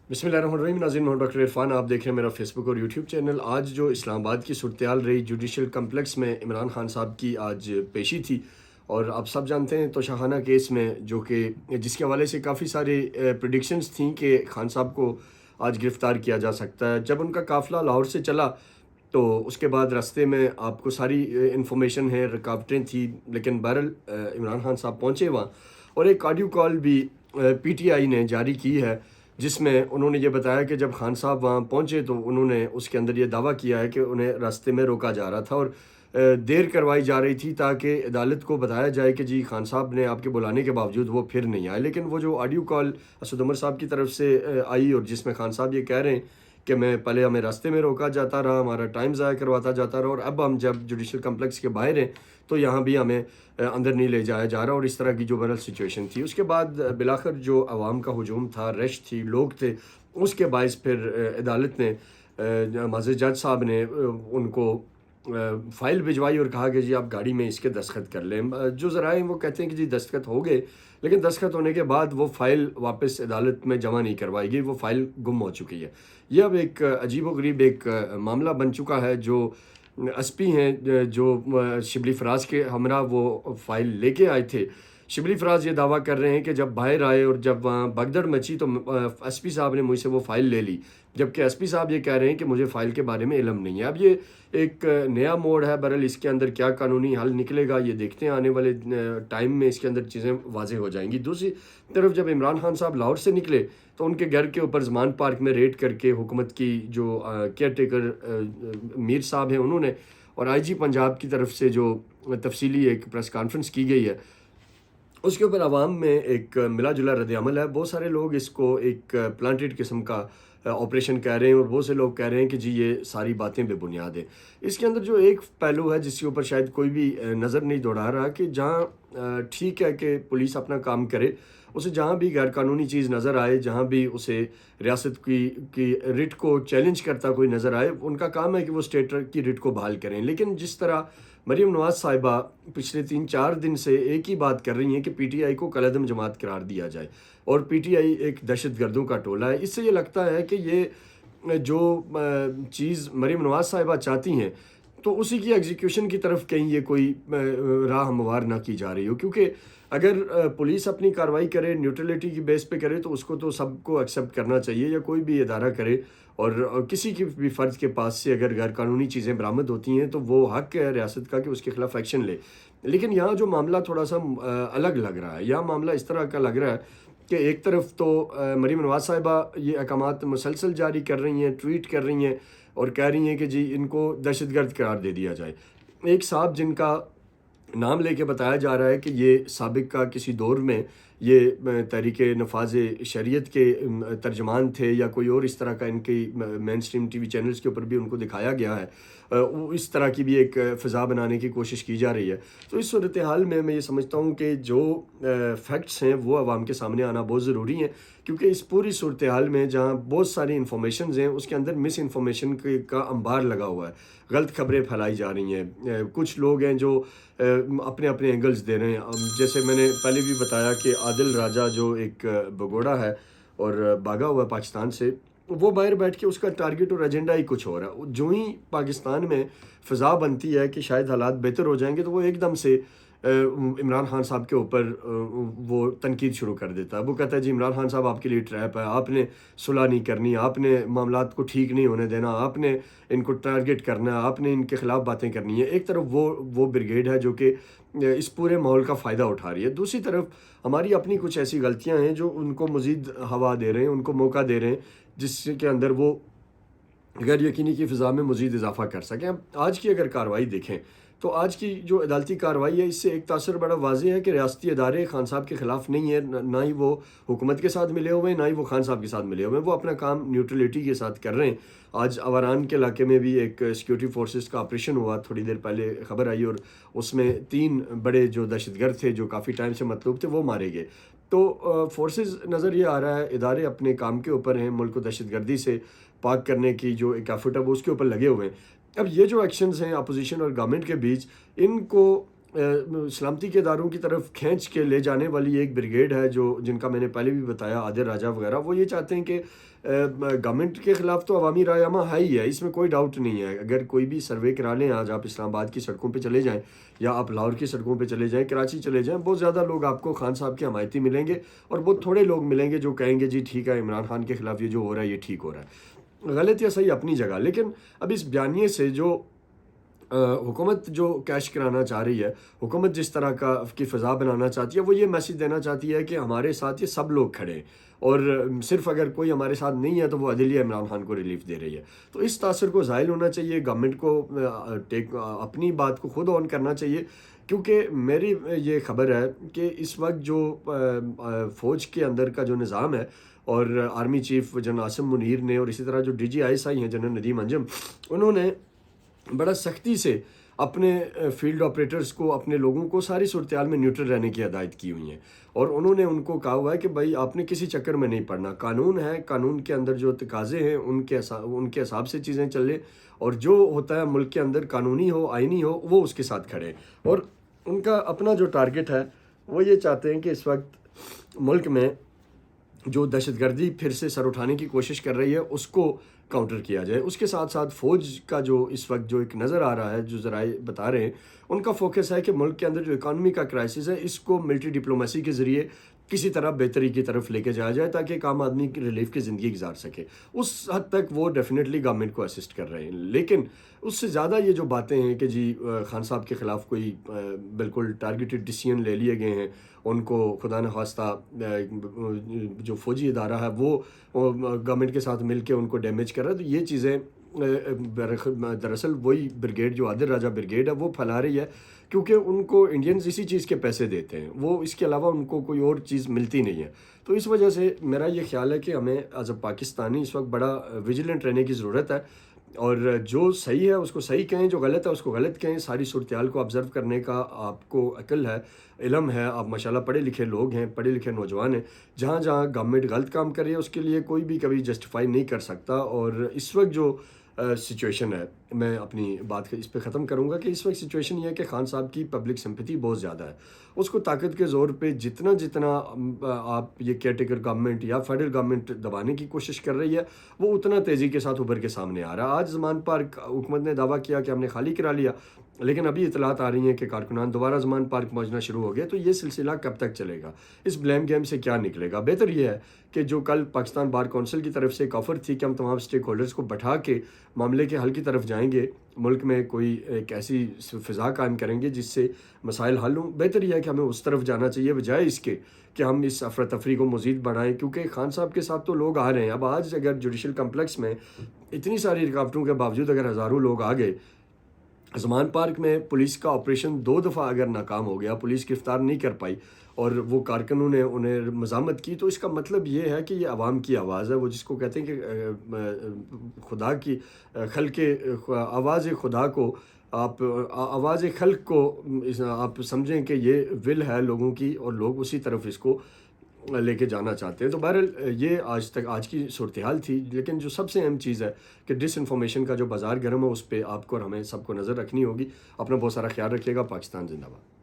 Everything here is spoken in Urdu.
بسم اللہ الرحمن الرحیم ناظرین، محمد ڈاکٹر عرفان آپ دیکھ رہے ہیں میرا فیس بک اور یوٹیوب چینل۔ آج جو اسلام آباد کی صورتحال رہی، جوڈیشل کمپلیکس میں عمران خان صاحب کی آج پیشی تھی، اور آپ سب جانتے ہیں توشاخانہ کیس میں جو کہ جس کے حوالے سے کافی سارے پریڈکشنز تھیں کہ خان صاحب کو آج گرفتار کیا جا سکتا ہے۔ جب ان کا قافلہ لاہور سے چلا تو اس کے بعد راستے میں آپ کو ساری انفارمیشن ہے، رکاوٹیں تھیں، لیکن بہرحال عمران خان صاحب پہنچے وہاں، اور ایک آڈیو کال بھی پی ٹی آئی نے جاری کی ہے جس میں انہوں نے یہ بتایا کہ جب خان صاحب وہاں پہنچے تو انہوں نے اس کے اندر یہ دعویٰ کیا ہے کہ انہیں راستے میں روکا جا رہا تھا اور دیر کروائی جا رہی تھی تاکہ عدالت کو بتایا جائے کہ جی خان صاحب نے آپ کے بلانے کے باوجود وہ پھر نہیں آئے۔ لیکن وہ جو آڈیو کال اسد عمر صاحب کی طرف سے آئی اور جس میں خان صاحب یہ کہہ رہے ہیں کہ میں پہلے ہمیں راستے میں روکا جاتا رہا، ہمارا ٹائم ضائع کرواتا جاتا رہا، اور اب ہم جب جوڈیشل کمپلیکس کے باہر ہیں تو یہاں بھی ہمیں اندر نہیں لے جایا جا رہا، اور اس طرح کی جو بہرحال سچویشن تھی۔ اس کے بعد بلاخر جو عوام کا ہجوم تھا، رش تھی، لوگ تھے، اس کے باعث پھر عدالت نے معزز جج صاحب نے ان کو فائل بھجوائی اور کہا کہ جی آپ گاڑی میں اس کے دستخط کر لیں۔ جو ذرائع ہیں وہ کہتے ہیں کہ جی دستخط ہو گئے، لیکن دستخط ہونے کے بعد وہ فائل واپس عدالت میں جمع نہیں کروائی گئی، وہ فائل گم ہو چکی ہے۔ یہ اب ایک عجیب و غریب ایک معاملہ بن چکا ہے۔ جو ایس پی ہیں جو شبلی فراز کے ہمراہ وہ فائل لے کے آئے تھے، شبلی فراز یہ دعویٰ کر رہے ہیں کہ جب باہر آئے اور جب وہاں بگدڑ مچی تو ایس پی صاحب نے مجھ سے وہ فائل لے لی، جبکہ ایس پی صاحب یہ کہہ رہے ہیں کہ مجھے فائل کے بارے میں علم نہیں ہے۔ اب یہ ایک نیا موڑ ہے، بہرحال اس کے اندر کیا قانونی حل نکلے گا یہ دیکھتے ہیں، آنے والے ٹائم میں اس کے اندر چیزیں واضح ہو جائیں گی۔ دوسری طرف جب عمران خان صاحب لاہور سے نکلے تو ان کے گھر کے اوپر زمان پارک میں ریڈ کر کے حکومت کی جو کیئر ٹیکر میر صاحب ہیں انہوں نے، اور آئی جی پنجاب کی طرف سے جو تفصیلی ایک پریس کانفرنس کی گئی ہے، اس کے اوپر عوام میں ایک ملا جلا رد عمل ہے۔ بہت سارے لوگ اس کو ایک پلانٹڈ قسم کا آپریشن کہہ رہے ہیں، اور بہت سے لوگ کہہ رہے ہیں کہ جی یہ ساری باتیں بے بنیاد ہیں۔ اس کے اندر جو ایک پہلو ہے جس کے اوپر شاید کوئی بھی نظر نہیں دوڑا رہا، کہ جہاں ٹھیک ہے کہ پولیس اپنا کام کرے، اسے جہاں بھی غیر قانونی چیز نظر آئے، جہاں بھی اسے ریاست کی رٹ کو چیلنج کرتا کوئی نظر آئے، ان کا کام ہے کہ وہ اسٹیٹ کی رٹ کو بحال کریں۔ لیکن جس طرح مریم نواز صاحبہ پچھلے 3-4 دن سے ایک ہی بات کر رہی ہیں کہ پی ٹی آئی کو کالعدم جماعت قرار دیا جائے، اور پی ٹی آئی ایک دہشت گردوں کا ٹولہ ہے، اس سے یہ لگتا ہے کہ یہ جو چیز مریم نواز صاحبہ چاہتی ہیں تو اسی کی ایگزیکیوشن کی طرف کہیں یہ کوئی راہ ہموار نہ کی جا رہی ہو، کیونکہ اگر پولیس اپنی کارروائی کرے، نیوٹرلٹی کی بیس پہ کرے، تو اس کو تو سب کو ایکسیپٹ کرنا چاہیے، یا کوئی بھی ادارہ کرے، اور کسی کی بھی فرد کے پاس سے اگر غیر قانونی چیزیں برآمد ہوتی ہیں تو وہ حق ہے ریاست کا کہ اس کے خلاف ایکشن لے۔ لیکن یہاں جو معاملہ تھوڑا سا الگ لگ رہا ہے، یہاں معاملہ اس طرح کا لگ رہا ہے کہ ایک طرف تو مریم نواز صاحبہ یہ احکامات مسلسل جاری کر رہی ہیں، ٹویٹ کر رہی ہیں، اور کہہ رہی ہیں کہ جی ان کو دہشت گرد قرار دے دیا جائے۔ ایک صاحب جن کا نام لے کے بتایا جا رہا ہے کہ یہ سابق کا کسی دور میں یہ تحریک نفاذ شریعت کے ترجمان تھے، یا کوئی اور اس طرح کا، ان کی مین سٹریم ٹی وی چینلز کے اوپر بھی ان کو دکھایا گیا ہے، اس طرح کی بھی ایک فضا بنانے کی کوشش کی جا رہی ہے۔ تو اس صورتحال میں یہ سمجھتا ہوں کہ جو فیکٹس ہیں وہ عوام کے سامنے آنا بہت ضروری ہیں، کیونکہ اس پوری صورتحال میں جہاں بہت ساری انفارمیشنز ہیں اس کے اندر مس انفارمیشن کا انبار لگا ہوا ہے، غلط خبریں پھیلائی جا رہی ہیں، کچھ لوگ ہیں جو اپنے اپنے اینگلز دے رہے ہیں۔ جیسے میں نے پہلے بھی بتایا کہ عادل راجہ جو ایک بگوڑا ہے اور بھاگا ہوا ہے پاکستان سے، وہ باہر بیٹھ کے اس کا ٹارگٹ اور ایجنڈا ہی کچھ ہو رہا ہے۔ جو ہی پاکستان میں فضا بنتی ہے کہ شاید حالات بہتر ہو جائیں گے تو وہ ایک دم سے عمران خان صاحب کے اوپر وہ تنقید شروع کر دیتا ہے۔ وہ کہتا ہے جی عمران خان صاحب آپ کے لیے ٹریپ ہے، آپ نے صلح نہیں کرنی، آپ نے معاملات کو ٹھیک نہیں ہونے دینا، آپ نے ان کو ٹارگٹ کرنا ہے، آپ نے ان کے خلاف باتیں کرنی ہیں۔ ایک طرف وہ بریگیڈ ہے جو کہ اس پورے ماحول کا فائدہ اٹھا رہی ہے، دوسری طرف ہماری اپنی کچھ ایسی غلطیاں ہیں جو ان کو مزید ہوا دے رہے ہیں، ان کو موقع دے رہے ہیں جس کے اندر وہ غیر یقینی کی فضا میں مزید اضافہ کر سکیں۔ اب آج کی اگر کارروائی دیکھیں تو آج کی جو عدالتی کارروائی ہے، اس سے ایک تاثر بڑا واضح ہے کہ ریاستی ادارے خان صاحب کے خلاف نہیں ہے، نہ ہی وہ حکومت کے ساتھ ملے ہوئے ہیں، نہ ہی وہ خان صاحب کے ساتھ ملے ہوئے ہیں، وہ اپنا کام نیوٹرلٹی کے ساتھ کر رہے ہیں۔ آج اوران کے علاقے میں بھی ایک سیکیورٹی فورسز کا آپریشن ہوا، تھوڑی دیر پہلے خبر آئی، اور اس میں 3 بڑے جو دہشت گرد تھے جو کافی ٹائم سے مطلوب تھے وہ مارے گئے۔ تو فورسز نظر یہ آ رہا ہے ادارے اپنے کام کے اوپر ہیں، ملک کو دہشت گردی سے پاک کرنے کی جو ایک ایفرٹ ہے وہ اس کے اوپر لگے ہوئے ہیں۔ اب یہ جو ایکشنز ہیں اپوزیشن اور گورنمنٹ کے بیچ، ان کو سلامتی کے اداروں کی طرف کھینچ کے لے جانے والی ایک بریگیڈ ہے جن کا میں نے پہلے بھی بتایا، عادل راجہ وغیرہ، وہ یہ چاہتے ہیں کہ گورنمنٹ کے خلاف تو عوامی رائے عامہ ہے ہی ہے، اس میں کوئی ڈاؤٹ نہیں ہے۔ اگر کوئی بھی سروے کرا لیں، آج آپ اسلام آباد کی سڑکوں پہ چلے جائیں یا آپ لاہور کی سڑکوں پہ چلے جائیں، کراچی چلے جائیں، بہت زیادہ لوگ آپ کو خان صاحب کے حمایتی ملیں گے، اور بہت تھوڑے لوگ ملیں گے جو کہیں گے جی ٹھیک ہے عمران خان کے خلاف یہ جو ہو رہا ہے یہ ٹھیک ہو رہا ہے۔ غلط یا صحیح اپنی جگہ، لیکن اب اس بیانیے سے جو حکومت جو کیش کرانا چاہ رہی ہے، حکومت جس طرح کی فضا بنانا چاہتی ہے، وہ یہ میسیج دینا چاہتی ہے کہ ہمارے ساتھ یہ سب لوگ کھڑے ہیں، اور صرف اگر کوئی ہمارے ساتھ نہیں ہے تو وہ عدلیہ عمران خان کو ریلیف دے رہی ہے۔ تو اس تاثر کو زائل ہونا چاہیے، گورنمنٹ کو اپنی بات کو خود آن کرنا چاہیے، کیونکہ میری یہ خبر ہے کہ اس وقت جو فوج کے اندر کا جو نظام ہے، اور army chief general Asim Munir نے، اور اسی طرح جو D G I S I ہیں جنرل ندیم انجم، انہوں نے بڑا سختی سے اپنے فیلڈ آپریٹرز کو، اپنے لوگوں کو ساری صورتحال میں نیوٹرل رہنے کی ہدایت کی ہوئی ہیں، اور انہوں نے ان کو کہا ہوا ہے کہ بھائی آپ نے کسی چکر میں نہیں پڑنا، قانون ہے، قانون کے اندر جو تقاضے ہیں ان کے حساب سے چیزیں چلیں، اور جو ہوتا ہے ملک کے اندر قانونی ہو، آئینی ہو، وہ اس کے ساتھ کھڑے۔ اور ان کا اپنا جو ٹارگٹ ہے وہ یہ چاہتے ہیں کہ اس وقت ملک میں جو دہشت گردی پھر سے سر اٹھانے کی کوشش کر رہی ہے اس کو کاؤنٹر کیا جائے۔ اس کے ساتھ ساتھ فوج کا جو اس وقت جو ایک نظر آ رہا ہے، جو ذرائع بتا رہے ہیں، ان کا فوکس ہے کہ ملک کے اندر جو اکانومی کا کرائسس ہے اس کو ملٹری ڈپلومیسی کے ذریعے کسی طرح بہتری کی طرف لے کے جایا جائے، تاکہ ایک عام آدمی کی ریلیف کی زندگی گزار سکے۔ اس حد تک وہ ڈیفینیٹلی گورنمنٹ کو اسسٹ کر رہے ہیں، لیکن اس سے زیادہ یہ جو باتیں ہیں کہ جی خان صاحب کے خلاف کوئی بالکل ٹارگیٹڈ ڈیسیژن لے لیے گئے ہیں، ان کو خدا نخواستہ جو فوجی ادارہ ہے وہ گورنمنٹ کے ساتھ مل کے ان کو ڈیمیج کر رہا ہے، تو یہ چیزیں دراصل وہی بریگیڈ جو عادل راجہ بریگیڈ ہے وہ پھیلا رہی ہے، کیونکہ ان کو انڈینز اسی چیز کے پیسے دیتے ہیں، وہ اس کے علاوہ ان کو کوئی اور چیز ملتی نہیں ہے۔ تو اس وجہ سے میرا یہ خیال ہے کہ ہمیں ایز اے پاکستانی اس وقت بڑا ویجیلنٹ رہنے کی ضرورت ہے، اور جو صحیح ہے اس کو صحیح کہیں، جو غلط ہے اس کو غلط کہیں۔ ساری صورتحال کو آبزرو کرنے کا آپ کو عقل ہے، علم ہے، آپ ماشاءاللہ پڑھے لکھے لوگ ہیں، پڑھے لکھے نوجوان ہیں۔ جہاں جہاں گورنمنٹ غلط کام کر رہی ہے اس کے لیے کوئی بھی کبھی جسٹیفائی نہیں کر سکتا، اور اس وقت جو سچویشن ہے، میں اپنی بات اس پہ ختم کروں گا کہ اس وقت سچویشن یہ ہے کہ خان صاحب کی پبلک سمپتھی بہت زیادہ ہے، اس کو طاقت کے زور پہ جتنا آپ یہ کیئر ٹیکر گورنمنٹ یا فیڈرل گورنمنٹ دبانے کی کوشش کر رہی ہے، وہ اتنا تیزی کے ساتھ ابھر کے سامنے آ رہا ہے۔ آج زمان پارک حکومت نے دعویٰ کیا کہ ہم نے خالی کرا لیا، لیکن ابھی اطلاعات آ رہی ہیں کہ کارکنان دوبارہ زمان پارک پہنچنا شروع ہو گئے، تو یہ سلسلہ کب تک چلے گا؟ اس بلیم گیم سے کیا نکلے گا؟ بہتر یہ ہے کہ جو کل پاکستان بار کونسل کی طرف سے ایک آفر تھی کہ ہم تمام سٹیک ہولڈرز کو بٹھا کے معاملے کے حل کی طرف جائیں گے، ملک میں کوئی ایک ایسی فضا قائم کریں گے جس سے مسائل حل ہوں، بہتر یہ ہے کہ ہمیں اس طرف جانا چاہیے، بجائے اس کے کہ ہم اس افراتفری کو مزید بڑھائیں، کیونکہ خان صاحب کے ساتھ تو لوگ آ رہے ہیں۔ اب آج اگر جوڈیشل کمپلیکس میں اتنی ساری رکاوٹوں کے باوجود اگر ہزاروں لوگ آ گئے، زمان پارک میں پولیس کا آپریشن 2 دفعہ اگر ناکام ہو گیا، پولیس گرفتار نہیں کر پائی اور وہ کارکنوں نے انہیں مزاحمت کی، تو اس کا مطلب یہ ہے کہ یہ عوام کی آواز ہے، وہ جس کو کہتے ہیں کہ خدا کی خلق، آواز خدا کو آپ آواز خلق کو آپ سمجھیں کہ یہ ول ہے لوگوں کی، اور لوگ اسی طرف اس کو لے کے جانا چاہتے ہیں۔ تو بہرحال یہ آج کی صورتحال تھی، لیکن جو سب سے اہم چیز ہے کہ ڈس انفارمیشن کا جو بازار گرم ہے اس پہ آپ کو اور ہمیں سب کو نظر رکھنی ہوگی۔ اپنا بہت سارا خیال رکھیے گا۔ پاکستان زندہ باد۔